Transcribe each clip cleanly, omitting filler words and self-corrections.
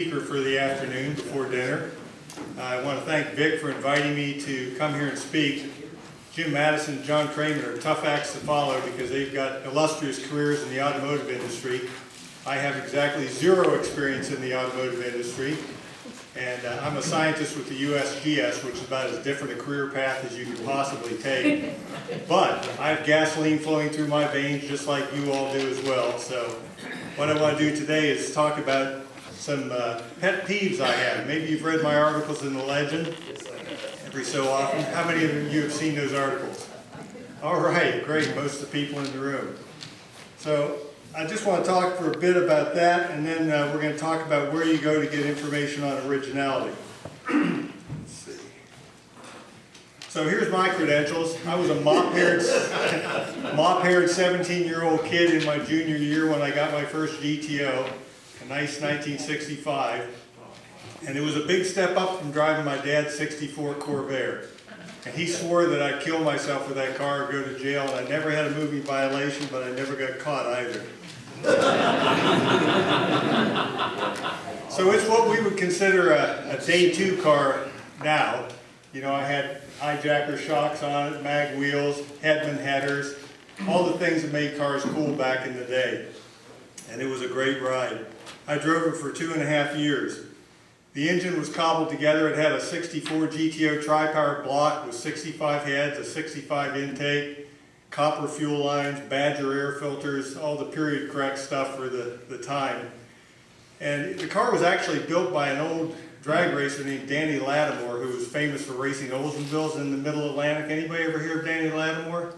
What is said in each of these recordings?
Speaker for the afternoon before dinner. I want to thank Vic for inviting me to come here and speak. Jim Madison and John Kramer are tough acts to follow because they've got illustrious careers in the automotive industry. I have exactly zero experience in the automotive industry, and I'm a scientist with the USGS, which is about as different a career path as you could possibly take. But I have gasoline flowing through my veins just like you all do as well. So what I want to do today is talk about some pet peeves I have. Maybe you've read my articles in the Legend every so often. How many of you have seen those articles? All right, great, most of the people in the room. So I just want to talk for a bit about that, and then we're going to talk about where you go to get information on originality. Let's see. So here's my credentials. I was a mop-haired 17-year-old kid in my junior year when I got my first GTO. A nice 1965, and it was a big step up from driving my dad's 64 Corvair. And he swore that I'd kill myself with that car or go to jail, and I never had a moving violation, but I never got caught either. So it's what we would consider a day two car now. You know, I had hijacker shocks on it, mag wheels, Hedman headers, all the things that made cars cool back in the day. And it was a great ride. I drove it for 2.5 years. The engine was cobbled together. It had a 64 GTO tri-power block with 65 heads, a 65 intake, copper fuel lines, Badger air filters, all the period correct stuff for the time. And the car was actually built by an old drag racer named Danny Lattimore, who was famous for racing Oldsmobiles in the Middle Atlantic. Anybody ever hear of Danny Lattimore?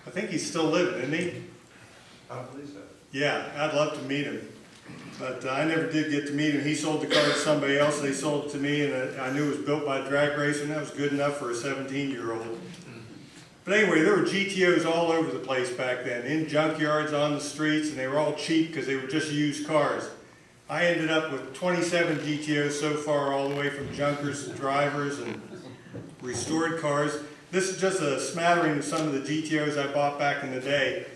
I think he's still living, isn't he? I believe so. Yeah, I'd love to meet him. But I never did get to meet him. He sold the car to somebody else. They sold it to me, and I knew it was built by a drag racer, and that was good enough for a 17-year-old. But anyway, there were GTOs all over the place back then, in junkyards, on the streets, and they were all cheap because they were just used cars. I ended up with 27 GTOs so far, all the way from junkers to drivers and restored cars. This is just a smattering of some of the GTOs I bought back in the day.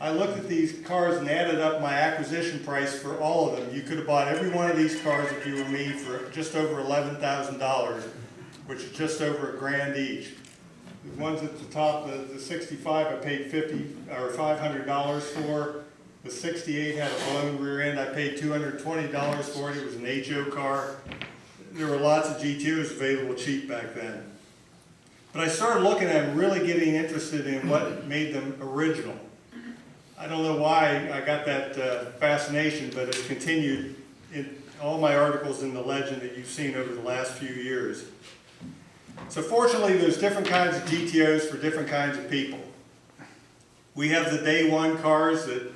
I looked at these cars and added up my acquisition price for all of them. You could have bought every one of these cars if you were me for just over $11,000, which is just over $1,000 each. The ones at the top, the 65, I paid $500 for. The 68 had a blown rear end. I paid $220 for it. It was an HO car. There were lots of GTOs available cheap back then. But I started looking at them, really getting interested in what made them original. I don't know why I got that fascination, but it's continued in all my articles in the Legend that you've seen over the last few years. So fortunately, there's different kinds of GTOs for different kinds of people. We have the day one cars that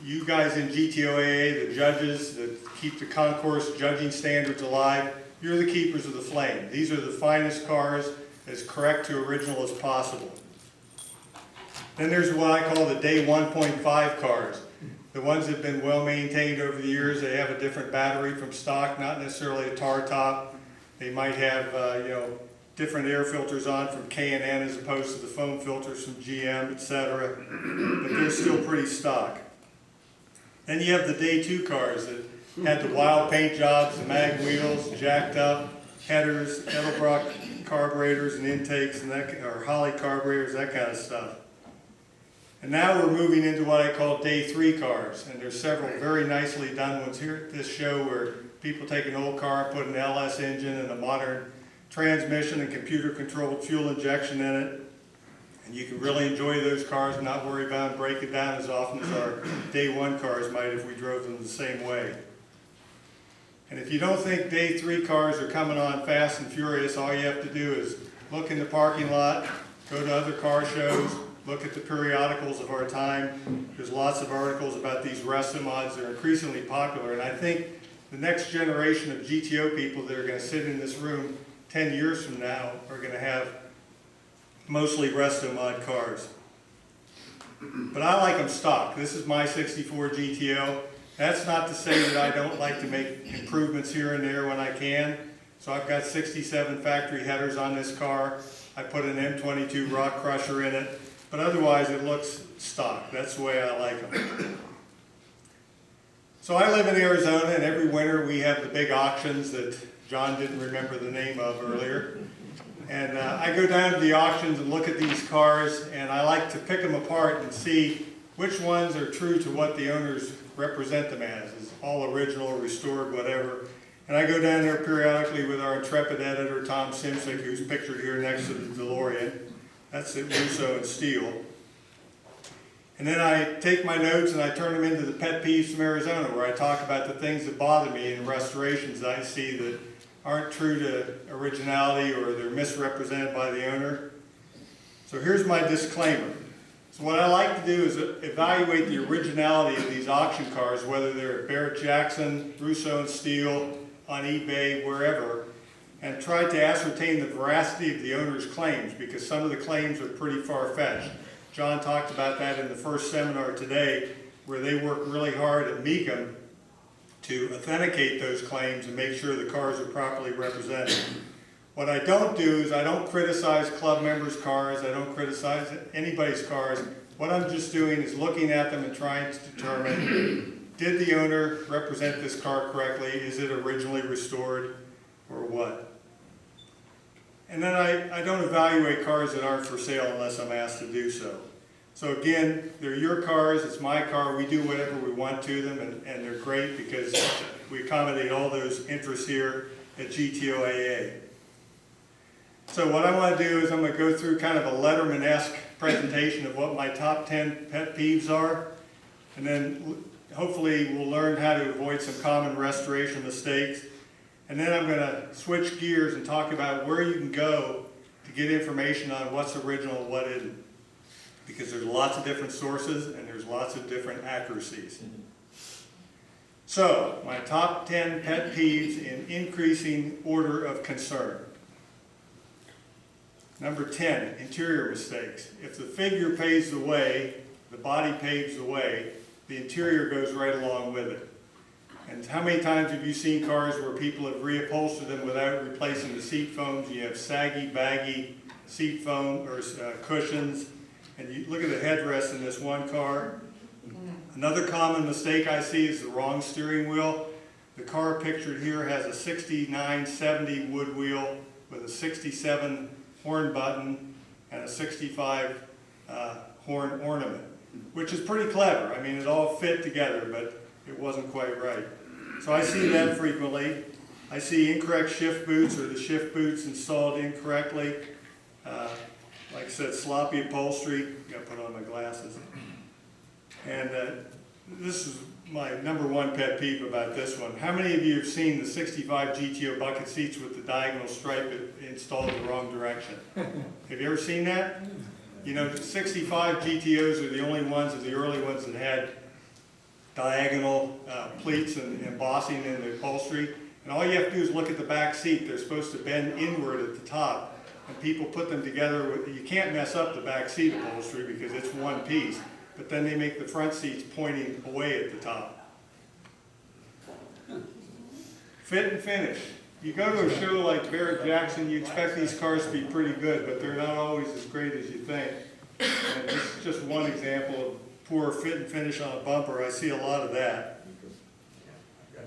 you guys in GTOAA, the judges that keep the concourse judging standards alive, you're the keepers of the flame. These are the finest cars, as correct to original as possible. Then there's what I call the day 1.5 cars. The ones that have been well maintained over the years. They have a different battery from stock, not necessarily a tar top. They might have different air filters on from K&N as opposed to the foam filters from GM, etc. But they're still pretty stock. Then you have the day two cars that had the wild paint jobs, the mag wheels, jacked up headers, Edelbrock carburetors and intakes, and or Holley carburetors, that kind of stuff. And now we're moving into what I call day three cars, and there's several very nicely done ones here at this show where people take an old car and put an LS engine and a modern transmission and computer-controlled fuel injection in it, and you can really enjoy those cars and not worry about them breaking down as often as our day one cars might if we drove them the same way. And if you don't think day three cars are coming on fast and furious, all you have to do is look in the parking lot, go to other car shows, look at the periodicals of our time. There's lots of articles about these resto mods. They're increasingly popular, and I think the next generation of GTO people that are going to sit in this room 10 years from now are going to have mostly resto mod cars. But I like them stock. This is my 64 GTO. That's not to say that I don't like to make improvements here and there when I can. So I've got 67 factory headers on this car. I put an M22 rock crusher in it. But otherwise it looks stock. That's the way I like them. So I live in Arizona, and every winter we have the big auctions that John didn't remember the name of earlier. And I go down to the auctions and look at these cars, and I like to pick them apart and see which ones are true to what the owners represent them as. It's all original, restored, whatever. And I go down there periodically with our intrepid editor, Tom Simsick, who's pictured here next to the DeLorean. That's at Russo and Steele. And then I take my notes and I turn them into the pet peeves from Arizona, where I talk about the things that bother me in restorations I see that aren't true to originality or they're misrepresented by the owner. So here's my disclaimer. So what I like to do is evaluate the originality of these auction cars, whether they're at Barrett-Jackson, Russo and Steele, on eBay, wherever, and try to ascertain the veracity of the owner's claims, because some of the claims are pretty far-fetched. John talked about that in the first seminar today, where they work really hard at Mecum to authenticate those claims and make sure the cars are properly represented. What I don't do is I don't criticize club members' cars, I don't criticize anybody's cars. What I'm just doing is looking at them and trying to determine, did the owner represent this car correctly? Is it originally restored or what? And then I don't evaluate cars that aren't for sale unless I'm asked to do so. So again, they're your cars, it's my car, we do whatever we want to them, and they're great because we accommodate all those interests here at GTOAA. So what I want to do is I'm going to go through kind of a Letterman-esque presentation of what my top 10 pet peeves are, and then hopefully we'll learn how to avoid some common restoration mistakes. And then I'm going to switch gears and talk about where you can go to get information on what's original and what isn't. Because there's lots of different sources and there's lots of different accuracies. So, my top 10 pet peeves in increasing order of concern. Number 10, interior mistakes. If the figure paves the way, the body paves the way, the interior goes right along with it. And how many times have you seen cars where people have reupholstered them without replacing the seat foams? You have saggy, baggy seat foam or cushions, and you look at the headrest in this one car. Another common mistake I see is the wrong steering wheel. The car pictured here has a 6970 wood wheel with a 67 horn button and a 65 horn ornament, which is pretty clever. I mean, it all fit together, but it wasn't quite right. So I see that frequently. I see incorrect shift boots or the shift boots installed incorrectly. Like I said, sloppy upholstery. Got to put on my glasses. And this is my number one pet peeve about this one. How many of you have seen the 65 GTO bucket seats with the diagonal stripe installed in the wrong direction? Have you ever seen that? You know, 65 GTOs are the only ones of the early ones that had diagonal pleats and embossing in the upholstery. And all you have to do is look at the back seat. They're supposed to bend inward at the top. And people put them together with, you can't mess up the back seat upholstery because it's one piece. But then they make the front seats pointing away at the top. Fit and finish. You go to a show like Barrett-Jackson, you expect these cars to be pretty good, but they're not always as great as you think. And this is just one example of poor fit and finish on a bumper. I see a lot of that.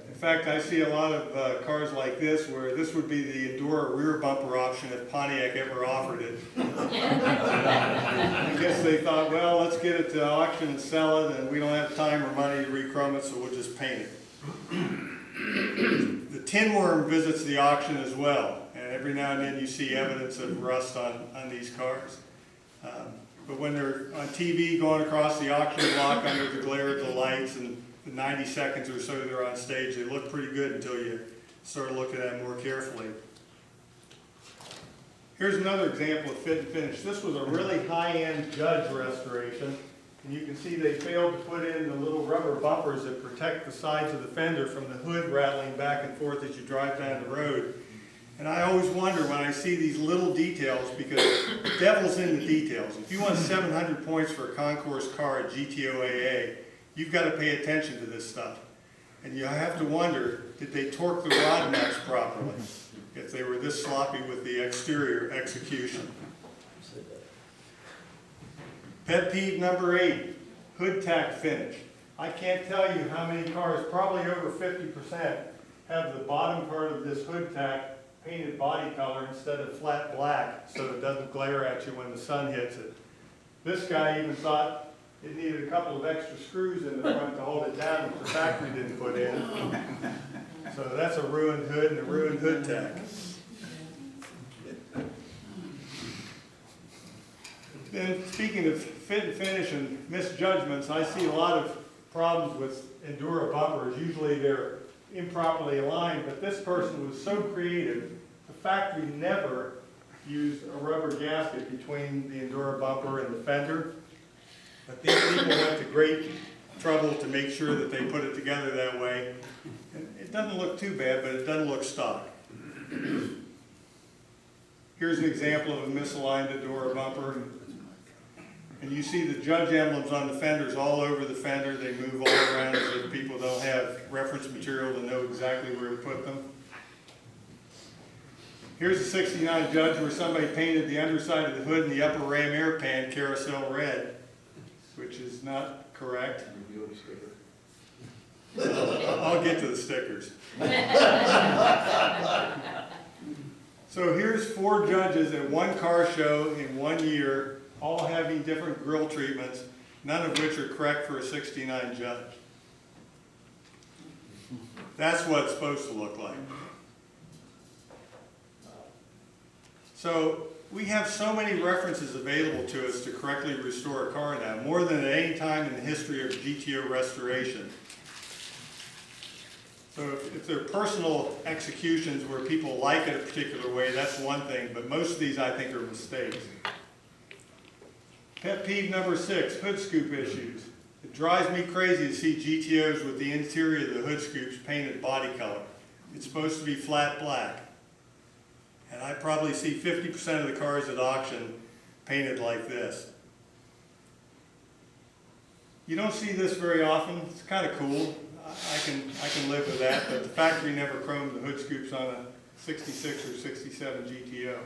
In fact, I see a lot of cars like this where this would be the Endura rear bumper option if Pontiac ever offered it. I guess they thought, well, let's get it to auction and sell it, and we don't have time or money to rechrome it, so we'll just paint it. The tin worm visits the auction as well, and every now and then you see evidence of rust on these cars. But when they're on TV going across the auction block under the glare of the lights and the 90 seconds or so they're on stage, they look pretty good until you start looking at them more carefully. Here's another example of fit and finish. This was a really high-end Judge restoration, and you can see they failed to put in the little rubber bumpers that protect the sides of the fender from the hood rattling back and forth as you drive down the road. And I always wonder when I see these little details, because the devil's in the details. If you want 700 points for a concourse car at GTOAA, you've got to pay attention to this stuff. And you have to wonder, did they torque the rod nuts properly if they were this sloppy with the exterior execution? Pet peeve number 8, hood tack finish. I can't tell you how many cars, probably over 50%, have the bottom part of this hood tack painted body color instead of flat black, so it doesn't glare at you when the sun hits it. This guy even thought it needed a couple of extra screws in the front to hold it down, which the factory didn't put in. So that's a ruined hood and a ruined hood tack. Then, speaking of fit and finish and misjudgments, I see a lot of problems with Endura bumpers. Usually they're improperly aligned, but this person was so creative, the factory never used a rubber gasket between the Endura bumper and the fender. But these people went to great trouble to make sure that they put it together that way. And it doesn't look too bad, but it doesn't look stock. Here's an example of a misaligned Endura bumper. And you see the judge emblems on the fenders all over the fender. They move all around so that people don't have reference material to know exactly where to put them. Here's a 69 Judge where somebody painted the underside of the hood and the upper ram air pan carousel red, which is not correct. I'll get to the stickers. So here's 4 judges at one car show in 1 year, all having different grill treatments, none of which are correct for a 69 Judge. That's what it's supposed to look like. So we have so many references available to us to correctly restore a car now, more than at any time in the history of GTO restoration. So if there are personal executions where people like it a particular way, that's one thing, but most of these I think are mistakes. Pet peeve number 6, hood scoop issues. It drives me crazy to see GTOs with the interior of the hood scoops painted body color. It's supposed to be flat black. And I probably see 50% of the cars at auction painted like this. You don't see this very often. It's kind of cool. I can live with that, but the factory never chromed the hood scoops on a 66 or 67 GTO.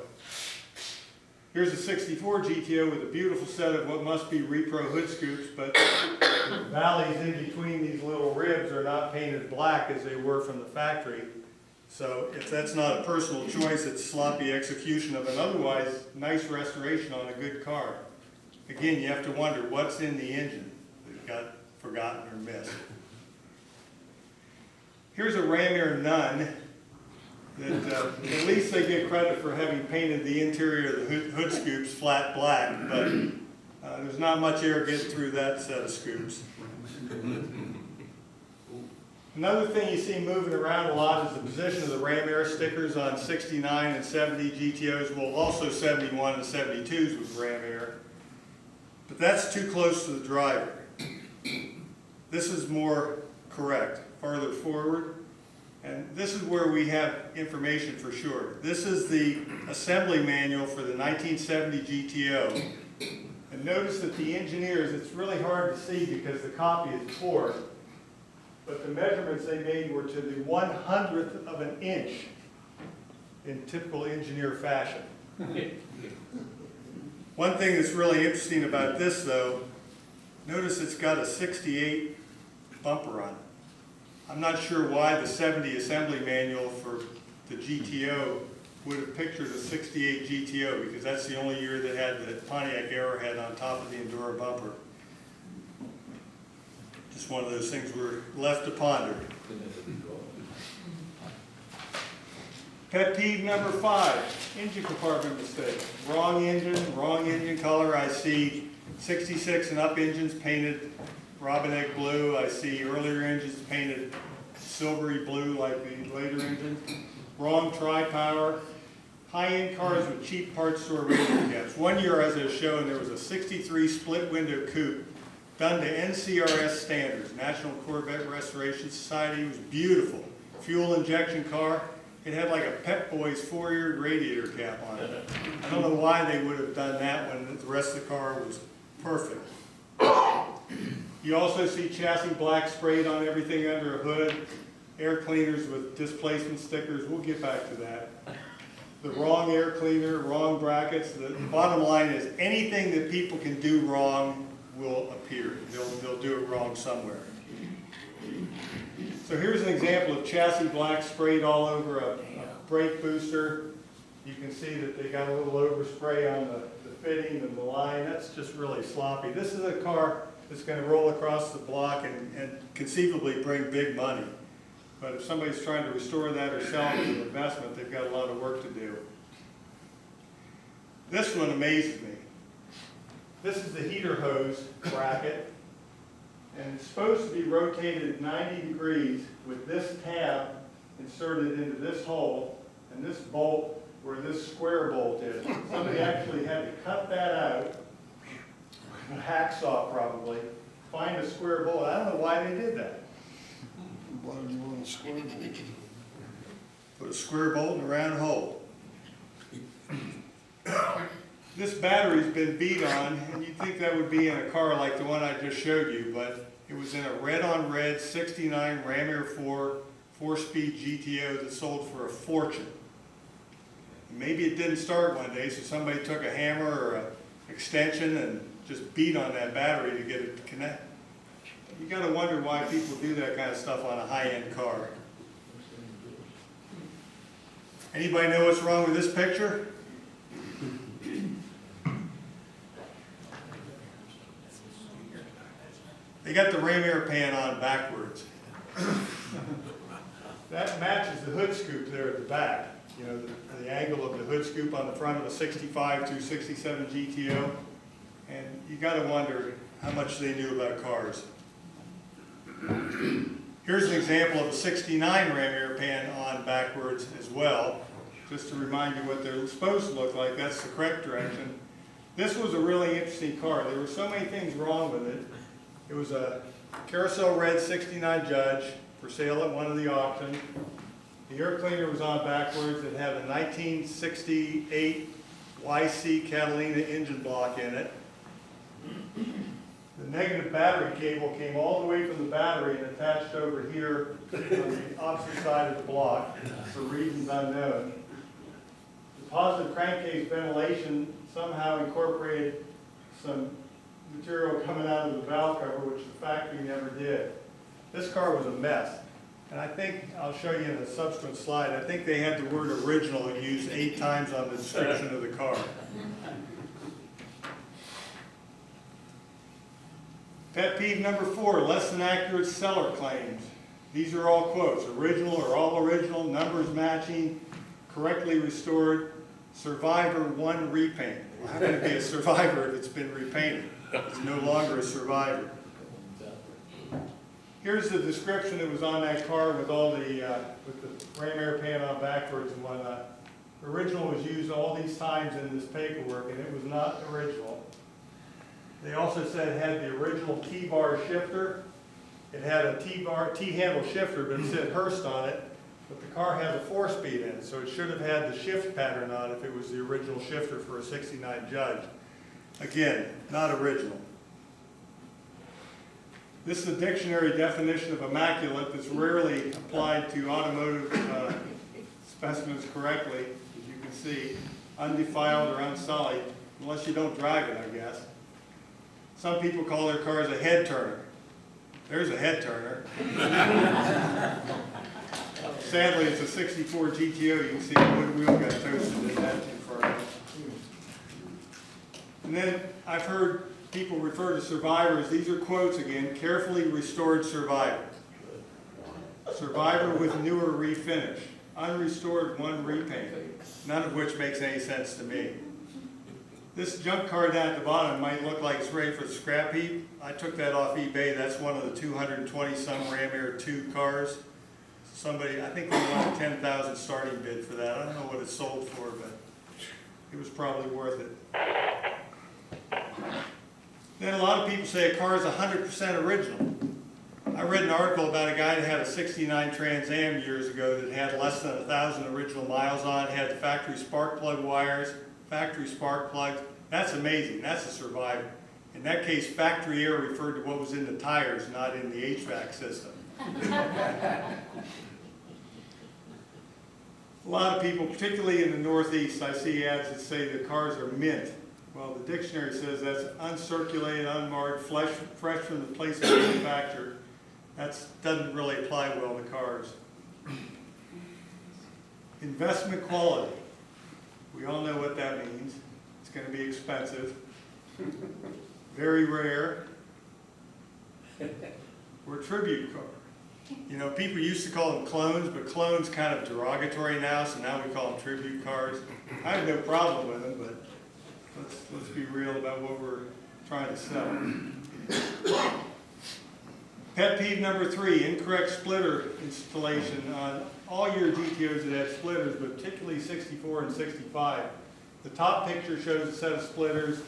Here's a 64 GTO with a beautiful set of what must be repro hood scoops, but the valleys in between these little ribs are not painted black as they were from the factory. So if that's not a personal choice, it's sloppy execution of an otherwise nice restoration on a good car. Again, you have to wonder what's in the engine that got forgotten or missed. Here's a Ram Air Nun that at least they get credit for having painted the interior of the hood scoops flat black, but there's not much air getting through that set of scoops. Another thing you see moving around a lot is the position of the Ram Air stickers on 69 and 70 GTOs, well also 71 and 72s with Ram Air. But that's too close to the driver. This is more correct, farther forward. And this is where we have information for sure. This is the assembly manual for the 1970 GTO. And notice that the engineers, it's really hard to see because the copy is poor, but the measurements they made were to the 100th of an inch in typical engineer fashion. One thing that's really interesting about this though, notice it's got a 68 bumper on it. I'm not sure why the 70 assembly manual for the GTO would have pictured a 68 GTO, because that's the only year that had the Pontiac Arrowhead on top of the Endura bumper. Just one of those things we're left to ponder. Pet peeve number 5, engine compartment mistake. Wrong engine color. I see 66 and up engines painted robin egg blue. I see earlier engines painted silvery blue like the later engines. Wrong tri-power. High-end cars with cheap parts store radio caps. 1 year, as I was showing, there was a 63 split window coupe done to NCRS standards, National Corvette Restoration Society. It was beautiful. Fuel injection car. It had like a Pep Boys 4-eared radiator cap on it. I don't know why they would have done that when the rest of the car was perfect. You also see chassis black sprayed on everything under a hood, air cleaners with displacement stickers. We'll get back to that. The wrong air cleaner, wrong brackets. The bottom line is anything that people can do wrong will appear. They'll do it wrong somewhere. So here's an example of chassis black sprayed all over a brake booster. You can see that they got a little overspray on the fitting and the line. That's just really sloppy. This is a car that's going to roll across the block and conceivably bring big money. But if somebody's trying to restore that or sell it as an investment, they've got a lot of work to do. This one amazes me. This is the heater hose bracket, and it's supposed to be rotated 90 degrees with this tab inserted into this hole and this bolt where this square bolt is. Somebody actually had to cut that out, a hacksaw probably, find a square bolt. I don't know why they did that. Why do you want a square bolt? Put a square bolt in a round hole. This battery's been beat on, and you'd think that would be in a car like the one I just showed you, but it was in a red-on-red 69 Ram Air 4 4-speed GTO that sold for a fortune. Maybe it didn't start one day, so somebody took a hammer or an extension and just beat on that battery to get it to connect. You got to wonder why people do that kind of stuff on a high-end car. Anybody know what's wrong with this picture? They got the Ram Air pan on backwards. That matches the hood scoop there at the back. You know, the angle of the hood scoop on the front of a 65 through 67 GTO. And you got to wonder how much they knew about cars. Here's an example of a 69 Ram Air pan on backwards as well, just to remind you what they're supposed to look like. That's the correct direction. This was a really interesting car. There were so many things wrong with it. It was a carousel red 69 Judge for sale at one of the auctions. The air cleaner was on backwards. It had a 1968 YC Catalina engine block in it. The negative battery cable came all the way from the battery and attached over here on the opposite side of the block for reasons unknown. The positive crankcase ventilation somehow incorporated some material coming out of the valve cover, which the factory never did. This car was a mess. And I think, I'll show you in a subsequent slide, I think they had the word original used 8 times on the description of the car. Pet peeve number 4, less than accurate seller claims. These are all quotes, original or all original, numbers matching, correctly restored, Survivor 1 repaint. Well, how can it be a Survivor if it's been repainted? It's no longer a Survivor. Here's the description that was on that car with all the with the Ram Air pan on backwards and whatnot. Original was used all these times in this paperwork, and it was not original. They also said it had the original T-bar shifter. It had a T-handle shifter, but it said Hurst on it. But the car has a 4-speed in it, so it should have had the shift pattern on it if it was the original shifter for a 69 Judge. Again, not original. This is a dictionary definition of immaculate that's rarely applied to automotive specimens correctly, as you can see, undefiled or unsullied, unless you don't drive it, I guess. Some people call their cars a head turner. There's a head turner. Sadly, it's a 64 GTO. You can see the wood wheel got toasted in that inferno. And then I've heard people refer to Survivors. These are quotes again. Carefully restored Survivor. Survivor with newer refinish. Unrestored 1 repaint. None of which makes any sense to me. This junk car down at the bottom might look like it's ready for the scrap heap. I took that off eBay. That's one of the 220-some Ram Air 2 cars. Somebody, I think they wanted a $10,000 starting bid for that. I don't know what it sold for, but it was probably worth it. Then a lot of people say a car is 100% original. I read an article about a guy that had a 69 Trans Am years ago that had less than 1,000 original miles on it, had the factory spark plug wires, factory spark plugs. That's amazing. That's a Survivor. In that case, factory air referred to what was in the tires, not in the HVAC system. A lot of people, particularly in the Northeast, I see ads that say the cars are mint. Well, the dictionary says that's uncirculated, unmarred, fresh from the place of manufacture. That doesn't really apply well to cars. Investment quality. We all know what that means. It's going to be expensive, very rare, or a tribute car. You know, people used to call them clones, but clones kind of derogatory now, so now we call them tribute cars. I have no problem with them, but let's be real about what we're trying to sell. Pet peeve number 3, incorrect splitter installation on all your GTOs that have splitters, but particularly 64 and 65. The top picture shows a set of splitters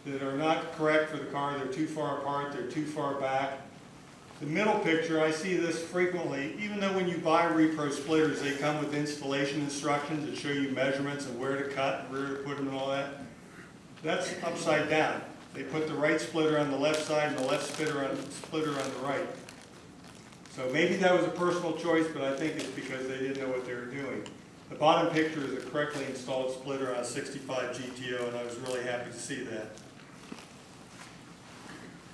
that are not correct for the car. They're too far apart, they're too far back. The middle picture, I see this frequently, even though when you buy repro splitters, they come with installation instructions that show you measurements and where to cut, where to put them and all that. That's upside down. They put the right splitter on the left side and the left splitter on the right. So maybe that was a personal choice, but I think it's because they didn't know what they were doing. The bottom picture is a correctly installed splitter on a 65 GTO, and I was really happy to see that.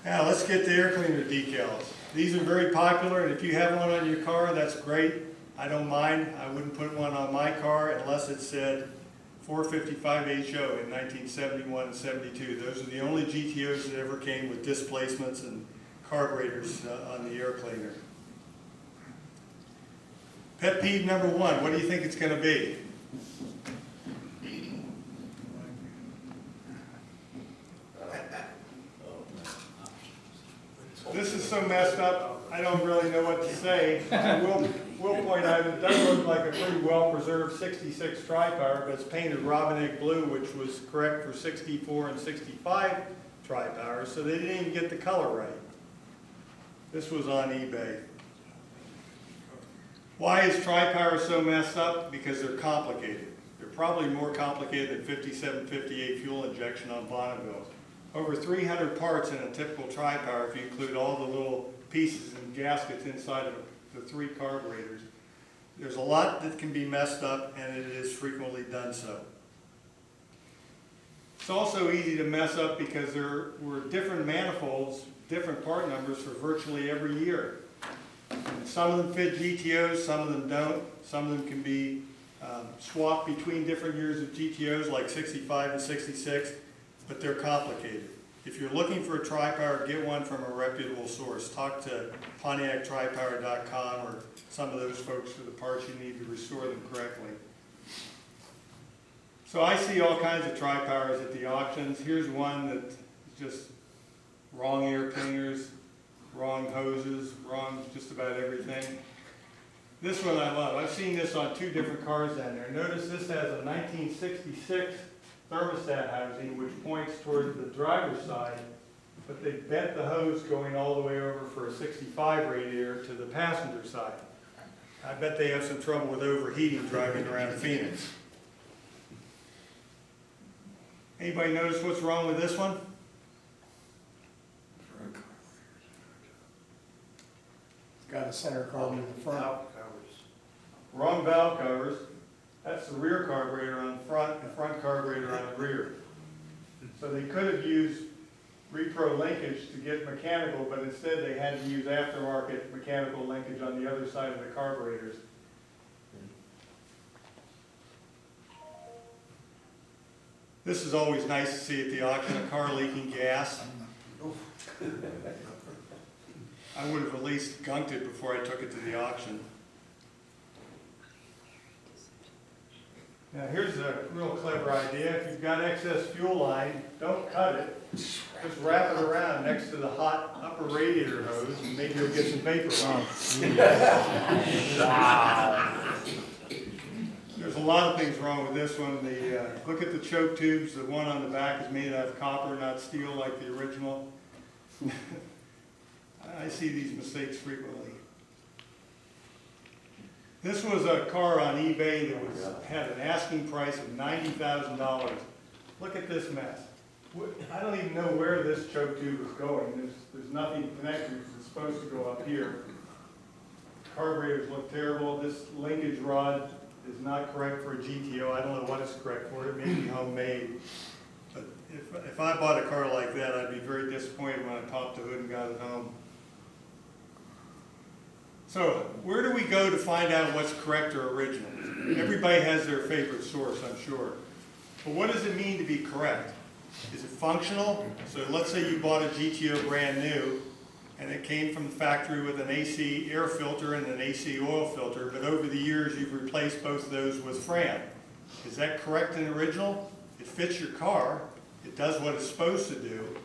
Now let's get the air cleaner decals. These are very popular, and if you have one on your car, that's great. I don't mind. I wouldn't put one on my car unless it said 455 HO in 1971 and 72. Those are the only GTOs that ever came with displacements and carburetors on the air cleaner. Pet peeve number 1, what do you think it's going to be? This is so messed up, I don't really know what to say. I will point out, it does look like a pretty well-preserved 66 tri-power, but it's painted robin egg blue, which was correct for 64 and 65 tri-powers, so they didn't even get the color right. This was on eBay. Why is tri-power so messed up? Because they're complicated. They're probably more complicated than 5758 fuel injection on Bonneville. Over 300 parts in a typical tri-power if you include all the little pieces and gaskets inside of the 3 carburetors. There's a lot that can be messed up, and it is frequently done so. It's also easy to mess up because there were different manifolds, different part numbers for virtually every year. And some of them fit GTOs, some of them don't. Some of them can be swapped between different years of GTOs, like 65 and 66. But they're complicated. If you're looking for a tri-power, get one from a reputable source. Talk to PontiacTripower.com or some of those folks for the parts you need to restore them correctly. So I see all kinds of tri-powers at the auctions. Here's one that is just wrong air cleaners, wrong hoses, wrong just about everything. This one I love. I've seen this on 2 different cars down there. Notice this has a 1966 thermostat housing which points towards the driver's side, but they bent the hose going all the way over for a 65 radiator to the passenger side. I bet they have some trouble with overheating driving around Phoenix. Anybody notice what's wrong with this one? It's got a center card in the front. Wrong valve covers. That's the rear carburetor on the front, and front carburetor on the rear. So they could have used repro linkage to get mechanical, but instead they had to use aftermarket mechanical linkage on the other side of the carburetors. This is always nice to see at the auction, a car leaking gas. I would have at least gunked it before I took it to the auction. Now here's a real clever idea. If you've got excess fuel line, don't cut it. Just wrap it around next to the hot upper radiator hose, and maybe you'll get some vapor on it. There's a lot of things wrong with this one. Look at the choke tubes. The one on the back is made out of copper, not steel like the original. I see these mistakes frequently. This was a car on eBay that had an asking price of $90,000. Look at this mess. I don't even know where this choke tube is going. There's nothing connected because it's supposed to go up here. Carburetors look terrible. This linkage rod is not correct for a GTO. I don't know what it's correct for. It may be homemade. But if I bought a car like that, I'd be very disappointed when I popped the hood and got it home. So where do we go to find out what's correct or original? Everybody has their favorite source, I'm sure. But what does it mean to be correct? Is it functional? So let's say you bought a GTO brand new, and it came from the factory with an AC air filter and an AC oil filter, but over the years you've replaced both of those with Fram. Is that correct and original? It fits your car. It does what it's supposed to do.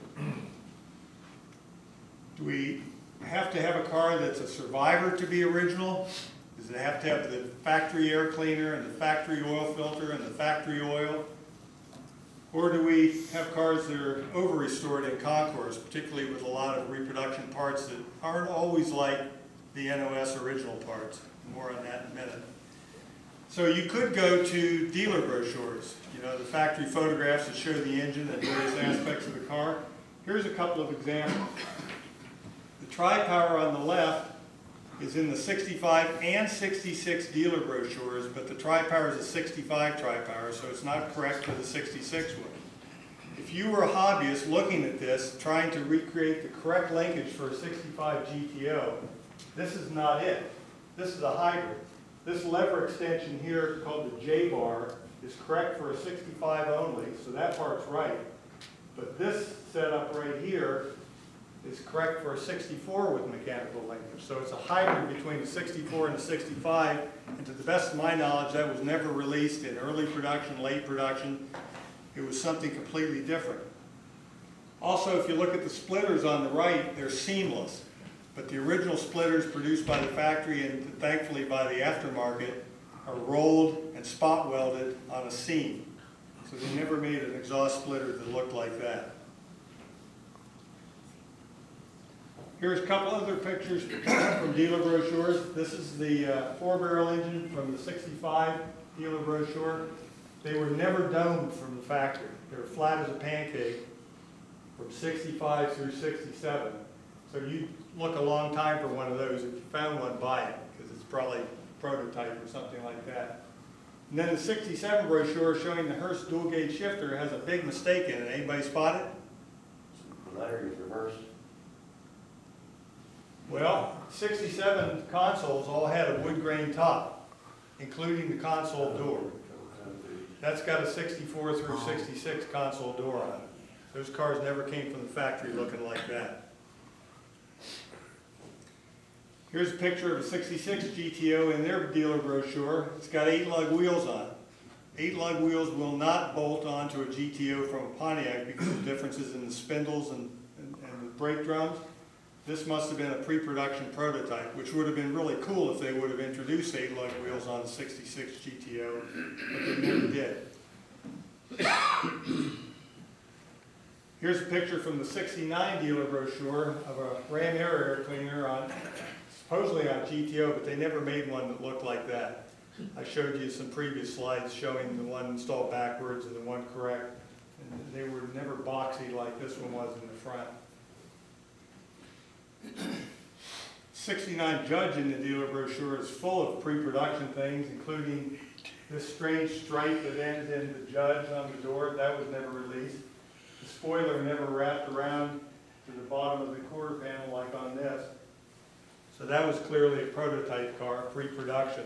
Do we have to have a car that's a survivor to be original? Does it have to have the factory air cleaner and the factory oil filter and the factory oil? Or do we have cars that are over-restored in concours, particularly with a lot of reproduction parts that aren't always like the NOS original parts? More on that in a minute. So you could go to dealer brochures, you know, the factory photographs that show the engine and various aspects of the car. Here's a couple of examples. The Tri-Power on the left is in the 65 and 66 dealer brochures, but the Tri-Power is a 65 Tri-Power, so it's not correct for the 66 one. If you were a hobbyist looking at this, trying to recreate the correct linkage for a 65 GTO, this is not it. This is a hybrid. This lever extension here, called the J-bar, is correct for a 65 only, so that part's right. But this setup right here is correct for a 64 with mechanical linkage. So it's a hybrid between the 64 and the 65, and to the best of my knowledge, that was never released in early production, late production. It was something completely different. Also, if you look at the splitters on the right, they're seamless. But the original splitters produced by the factory and thankfully by the aftermarket are rolled and spot welded on a seam. So they never made an exhaust splitter that looked like that. Here's a couple other pictures from dealer brochures. This is the 4-barrel engine from the 65 dealer brochure. They were never domed from the factory. They were flat as a pancake from 65 through 67. So you look a long time for one of those. If you found one, buy it, because it's probably a prototype or something like that. And then the 67 brochure showing the Hurst dual gauge shifter has a big mistake in it. Anybody spot it? The letter is reversed. Well, 67 consoles all had a wood grain top, including the console door. That's got a 64 through 66 console door on it. Those cars never came from the factory looking like that. Here's a picture of a 66 GTO in their dealer brochure. It's got 8-lug wheels on it. 8-lug wheels will not bolt onto a GTO from a Pontiac because of differences in the spindles and the brake drums. This must have been a pre-production prototype, which would have been really cool if they would have introduced 8-lug wheels on the 66 GTO, but they never did. Here's a picture from the 69 dealer brochure of a Ram air cleaner on, supposedly on GTO, but they never made one that looked like that. I showed you some previous slides showing the one installed backwards and the one correct, and they were never boxy like this one was in the front. 69 Judge in the dealer brochure is full of pre-production things, including this strange stripe that ends in the Judge on the door. That was never released. The spoiler never wrapped around to the bottom of the quarter panel like on this. So that was clearly a prototype car, pre-production.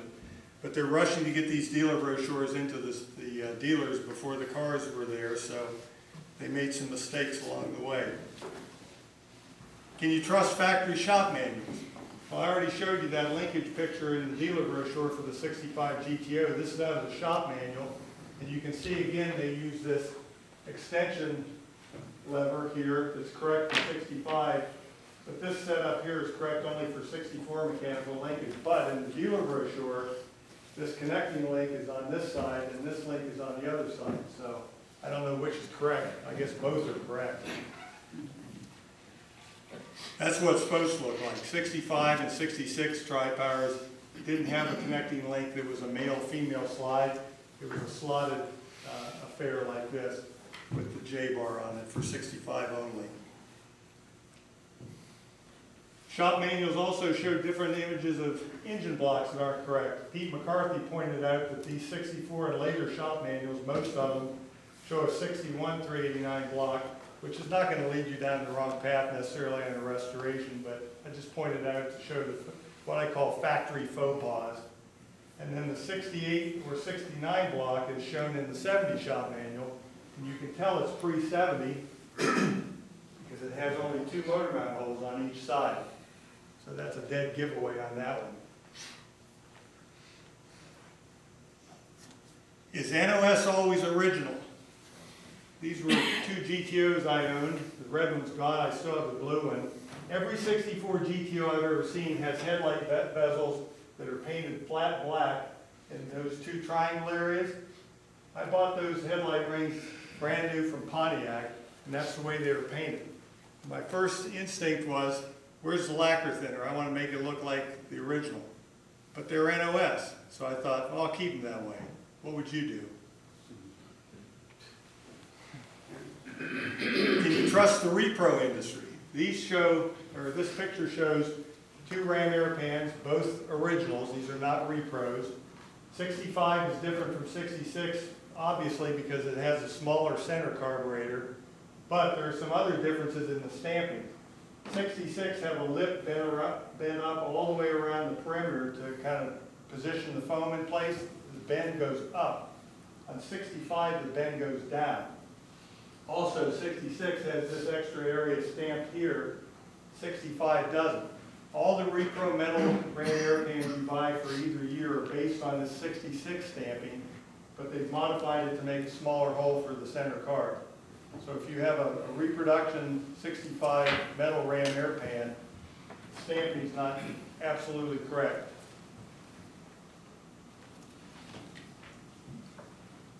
But they're rushing to get these dealer brochures into the dealers before the cars were there, so they made some mistakes along the way. Can you trust factory shop manuals? Well, I already showed you that linkage picture in the dealer brochure for the 65 GTO. This is out of the shop manual, and you can see again they use this extension lever here that's correct for 65, but this setup here is correct only for 64 mechanical linkage. But in the dealer brochure, this connecting link is on this side and this link is on the other side. So I don't know which is correct. I guess both are correct. That's what it's supposed to look like. 65 and 66 Tri-Powers didn't have a connecting link that was a male-female slide. It was a slotted affair like this with the J-bar on it for 65 only. Shop manuals also show different images of engine blocks that aren't correct. Pete McCarthy pointed out that these 64 and later shop manuals, most of them show a 61 389 block, which is not going to lead you down the wrong path necessarily on a restoration, but I just pointed out to show what I call factory faux pas. And then the 68 or 69 block is shown in the 70 shop manual. And you can tell it's pre-70 because it has only 2 motor mount holes on each side. So that's a dead giveaway on that one. Is NOS always original? These were 2 GTOs I owned. The red one's gone, I still have the blue one. Every 64 GTO I've ever seen has headlight bezels that are painted flat black in those 2 triangle areas. I bought those headlight rings brand new from Pontiac, and that's the way they were painted. My first instinct was, where's the lacquer thinner? I want to make it look like the original. But they're NOS, so I thought, well, I'll keep them that way. What would you do? Can you trust the repro industry? These show, or this picture shows 2 ram air pans, both originals. These are not repros. 65 is different from 66, obviously because it has a smaller center carburetor, but there are some other differences in the stamping. 66 have a lip bent up all the way around the perimeter to kind of position the foam in place. The bend goes up. On 65, the bend goes down. Also, 66 has this extra area stamped here. 65 doesn't. All the repro metal ram air pans you buy for either year are based on this 66 stamping, but they've modified it to make a smaller hole for the center card. So if you have a reproduction 65 metal ram air pan, stamping is not absolutely correct.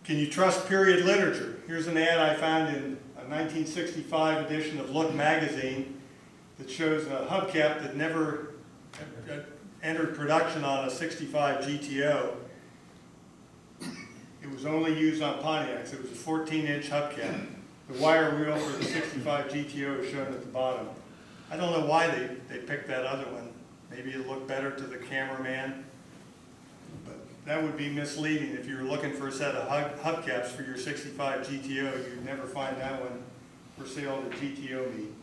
Can you trust period literature? Here's an ad I found in a 1965 edition of Look magazine that shows a hubcap that never entered production on a 65 GTO. It was only used on Pontiacs. It was a 14-inch hubcap. The wire wheel for the 65 GTO is shown at the bottom. I don't know why they picked that other one. Maybe it looked better to the cameraman. But that would be misleading. If you were looking for a set of hubcaps for your 65 GTO, you'd never find that one for sale at a GTO meet.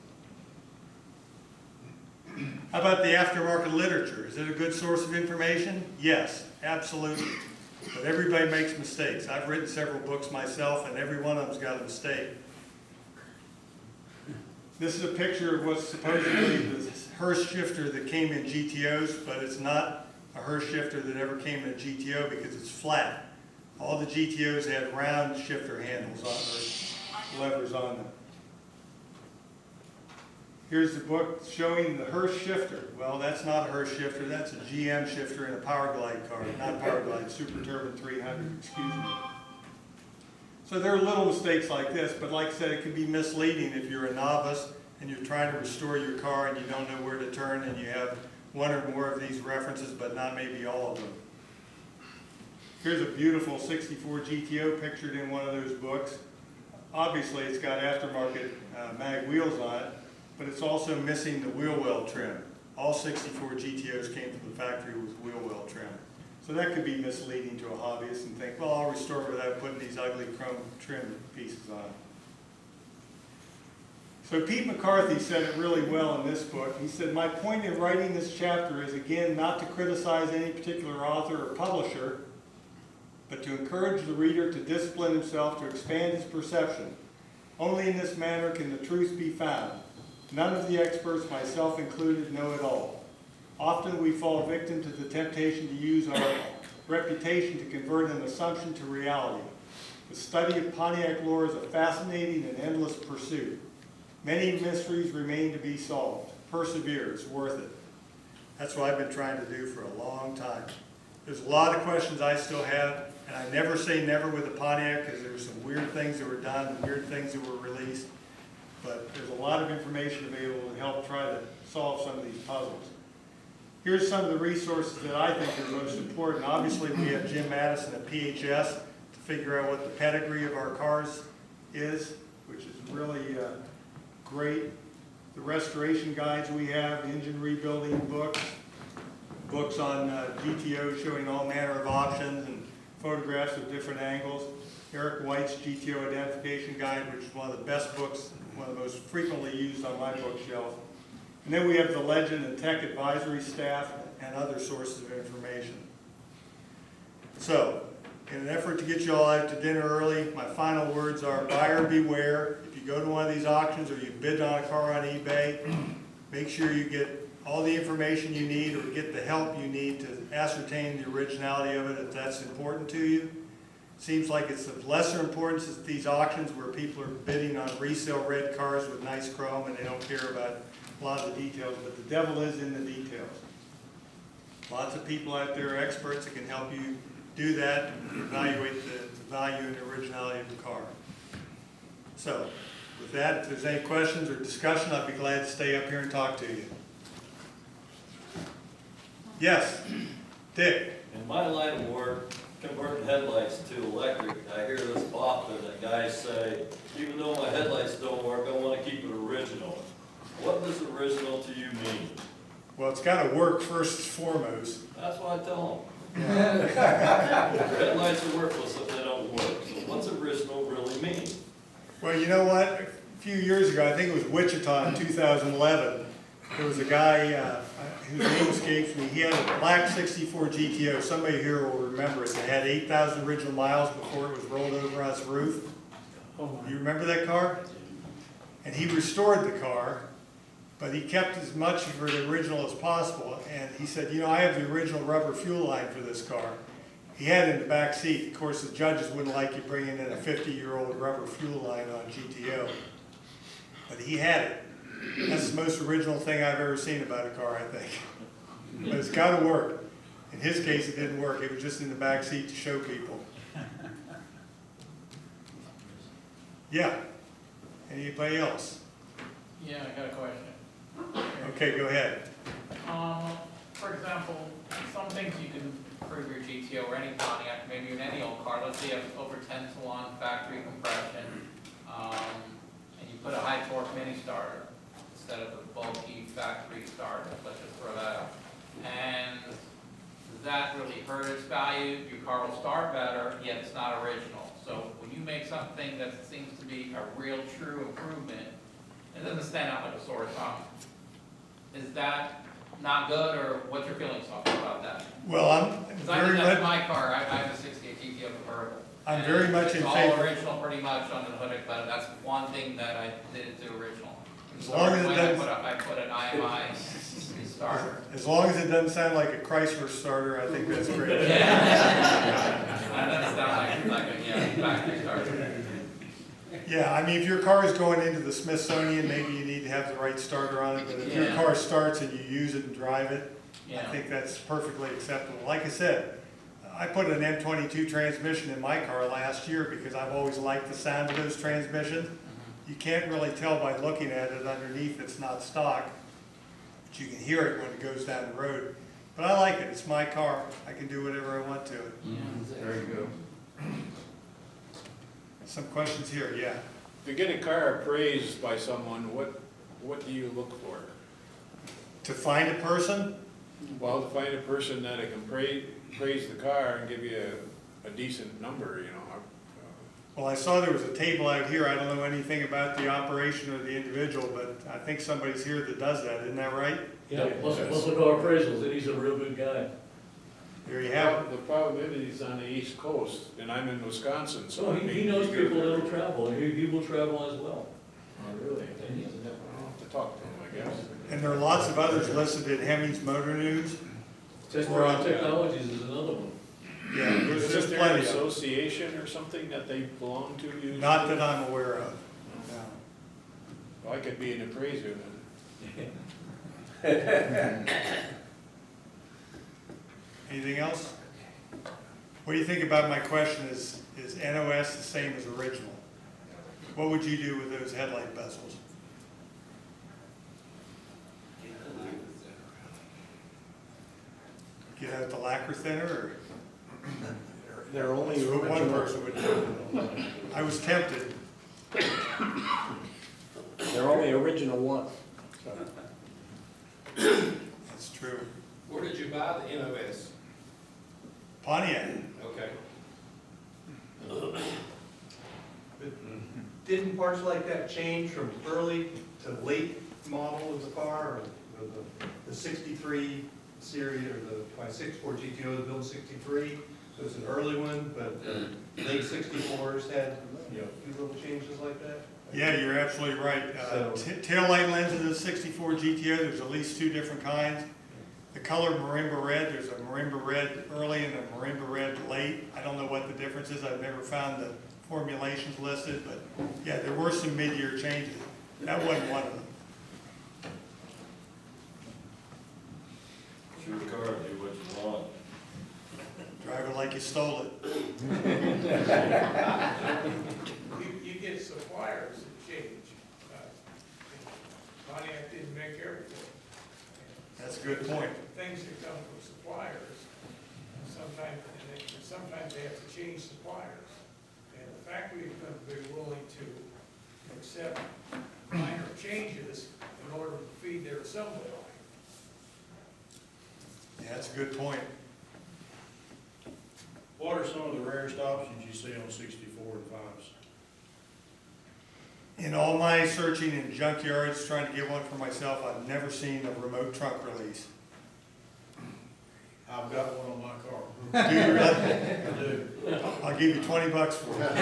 How about the aftermarket literature? Is it a good source of information? Yes, absolutely. But everybody makes mistakes. I've written several books myself, and every one of them's got a mistake. This is a picture of what's supposedly the Hurst shifter that came in GTOs, but it's not a Hurst shifter that ever came in a GTO because it's flat. All the GTOs had round shifter handles on, or levers on them. Here's the book showing the Hurst shifter. Well, that's not a Hurst shifter, that's a GM shifter in a Power Glide car. Not Power Glide, Super Turbine 300, excuse me. So there are little mistakes like this, but like I said, it can be misleading if you're a novice and you're trying to restore your car and you don't know where to turn and you have one or more of these references, but not maybe all of them. Here's a beautiful 64 GTO pictured in one of those books. Obviously, it's got aftermarket mag wheels on it, but it's also missing the wheel well trim. All 64 GTOs came from the factory with wheel well trim. So that could be misleading to a hobbyist and think, well, I'll restore it without putting these ugly chrome trim pieces on. So Pete McCarthy said it really well in this book. He said, my point in writing this chapter is, again, not to criticize any particular author or publisher, but to encourage the reader to discipline himself to expand his perception. Only in this manner can the truth be found. None of the experts, myself included, know it all. Often we fall victim to the temptation to use our reputation to convert an assumption to reality. The study of Pontiac lore is a fascinating and endless pursuit. Many mysteries remain to be solved. Persevere, it's worth it. That's what I've been trying to do for a long time. There's a lot of questions I still have, and I never say never with the Pontiac because there were some weird things that were done and weird things that were released. But there's a lot of information available to help try to solve some of these puzzles. Here's some of the resources that I think are most important. Obviously, we have Jim Madison at PHS to figure out what the pedigree of our cars is, which is really great. The restoration guides we have, engine rebuilding books, books on GTO showing all manner of options and photographs of different angles. Eric White's GTO Identification Guide, which is one of the best books, one of the most frequently used on my bookshelf. And then we have the Legend and Tech Advisory staff. and other sources of information. So, in an effort to get you all out to dinner early, my final words are buyer beware. If you go to one of these auctions or you bid on a car on eBay, make sure you get all the information you need or get the help you need to ascertain the originality of it if that's important to you. Seems like it's of lesser importance at these auctions where people are bidding on resale red cars with nice chrome and they don't care about a lot of the details, but the devil is in the details. Lots of people out there are experts that can help you do that and evaluate the value and originality of the car. So, with that, if there's any questions or discussion, I'd be glad to stay up here and talk to you. Yes, Dick. In my line of work, converting headlights to electric, I hear this often that guys say, even though my headlights don't work, I want to keep it original. What does original to you mean? Well, it's got to work first and foremost. That's what I tell them. Headlights are worthless if they don't work. So what's original really mean? Well, you know what? A few years ago, I think it was Wichita in 2011, there was a guy whose name escapes me. He had a black 64 GTO. Somebody here will remember it. It had 8,000 original miles before it was rolled over on its roof. You remember that car? And he restored the car, but he kept as much of it original as possible. And he said, you know, I have the original rubber fuel line for this car. He had it in the back seat. Of course, the judges wouldn't like you bringing in a 50-year-old rubber fuel line on GTO. But he had it. That's the most original thing I've ever seen about a car, I think. But it's got to work. In his case, it didn't work. It was just in the back seat to show people. Yeah. Anybody else? Yeah, I got a question. Okay, go ahead. For example, some things you can improve your GTO or any Pontiac, maybe in any old car. Let's say you have over 10-to-1 factory compression, and you put a high torque mini starter instead of a bulky factory starter. Let's just throw that out. And does that really hurt its value? Your car will start better, yet it's not original. So when you make something that seems to be a real, true improvement, it doesn't stand out like a sore thumb. Is that not good, or what's your feelings about that? Well, I'm Because I very think that's much, my car. I have a 68 GTO convertible. I'm very much in It's all favor. original pretty much on the hood, but that's one thing that I did it to original. As long as it When doesn't- I put an IMI starter. As long as it doesn't sound like a Chrysler starter, I think that's great. Yeah. That doesn't sound like a factory starter. Yeah, I mean, if your car is going into the Smithsonian, maybe you need to have the right starter on it, but if your Yeah. car starts and you use it and drive it, I Yeah. think that's perfectly acceptable. Like I said, I put an M22 transmission in my car last year because I've always liked the sound of those transmissions. You can't really tell by looking at it underneath, it's not stock, but you can hear it when it goes down the road. But I like it, it's my car, I can do whatever I want to it. There you go. Some questions here, yeah. To get a car appraised by someone, what do you look for? To find a person, Well, to find a person that can praise the car and give you a decent number, you know. well, I saw there was a table out here, I don't know anything about the operation of the individual, but I think somebody's here that does that, isn't that right? Yeah, let's look at our appraisals, and he's a real good guy. There you have it. The problem is he's on the East Coast and I'm in Wisconsin, so. So I mean, he knows you're- people that'll travel, and he will travel as well. Really. And he's I'll have to talk to him, I guess. And there are lots of others listed in Hemmings Motor News. Testron Technologies is another one. Yeah, there's Is just there an plenty of them. association or something that they belong to usually? Not that I'm aware of. Well, I could be an appraiser then. Anything else? What do you think about my question, is NOS the same as original? What would you do with those headlight bezels? Get out the lacquer thinner, or? They're only That's what one original, person would do. I was tempted. they're only original once. That's true. Where did you buy the NOS? Pontiac. Okay. Didn't parts like that change from early to late model of the car, or the 63, series, or my 64 GTO, the build 63. So it's an early one, but late 64s had, you know, a few little changes like that. Yeah, you're absolutely right. Tail light lenses of the 64 GTO, there's at least 2 different kinds. The color marimba red, there's a marimba red early and a marimba red late. I don't know what the difference is. I've never found the formulations listed, but yeah, there were some mid-year changes. That wasn't one of them. It's your car, do what you want. Drive it like you stole it. You get suppliers that change. Pontiac didn't make everything. That's a good point. Things that come from suppliers, sometimes they have to change suppliers. And the factory is going to be willing to accept minor changes in order to feed their assembly line. Yeah, that's a good point. What are some of the rarest options you see on 64 and 5s? In all my searching in junkyards, trying to get one for myself, I've never seen a remote trunk release. I've got one on my car. Do you really? I do. I'll give you $20 for it.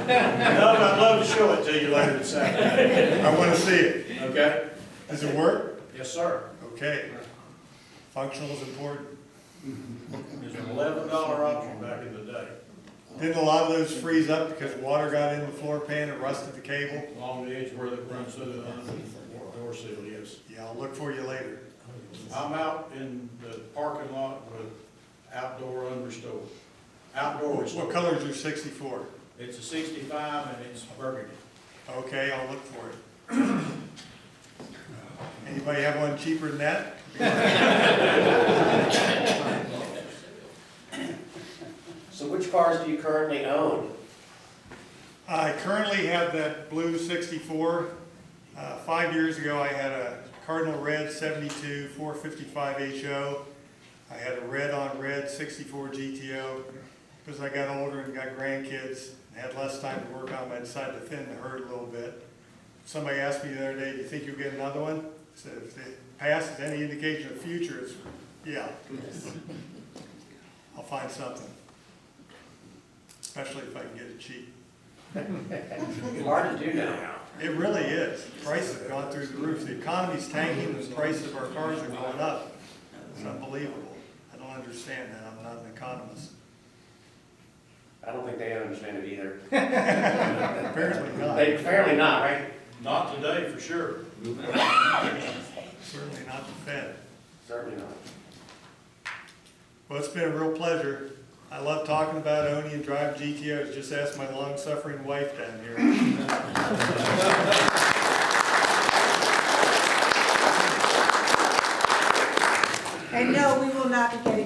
No, I'd love to show it to you later this afternoon. I want to see it. Okay? Does it work? Yes, sir. Okay. Functional is important. It's an $11 option back in the day. Didn't a lot of those freeze up because water got in the floor pan and rusted the cable? Along the edge where it runs through the door seal, yes. Yeah, I'll look for you later. I'm out in the parking lot with outdoor unrestored. Outdoor What restored. color is your 64? It's a 65 and it's burgundy. Okay, I'll look for it. Anybody have one cheaper than that? So which cars do you currently own? I currently have that blue 64. 5 years ago, I had a Cardinal Red 72 455 HO. I had a red on red 64 GTO. Because I got older and got grandkids and had less time to work on them, I decided to thin the herd a little bit. Somebody asked me the other day, do you think you'll get another one? I said, if the past is any indication of the future, it's, yeah. I'll find something. Especially if I can get it cheap. Hard to do now. It really is. Prices have gone through the roof. The economy's tanking, the prices of our cars are going up. It's unbelievable. I don't understand that. I'm not an economist. I don't think they understand it either. Apparently not. Apparently not, right? Not today, for sure. Certainly not the Fed. Certainly not. Well, it's been a real pleasure. I love talking about owning and driving GTOs. Just ask my long-suffering wife down here. And no, we will not be getting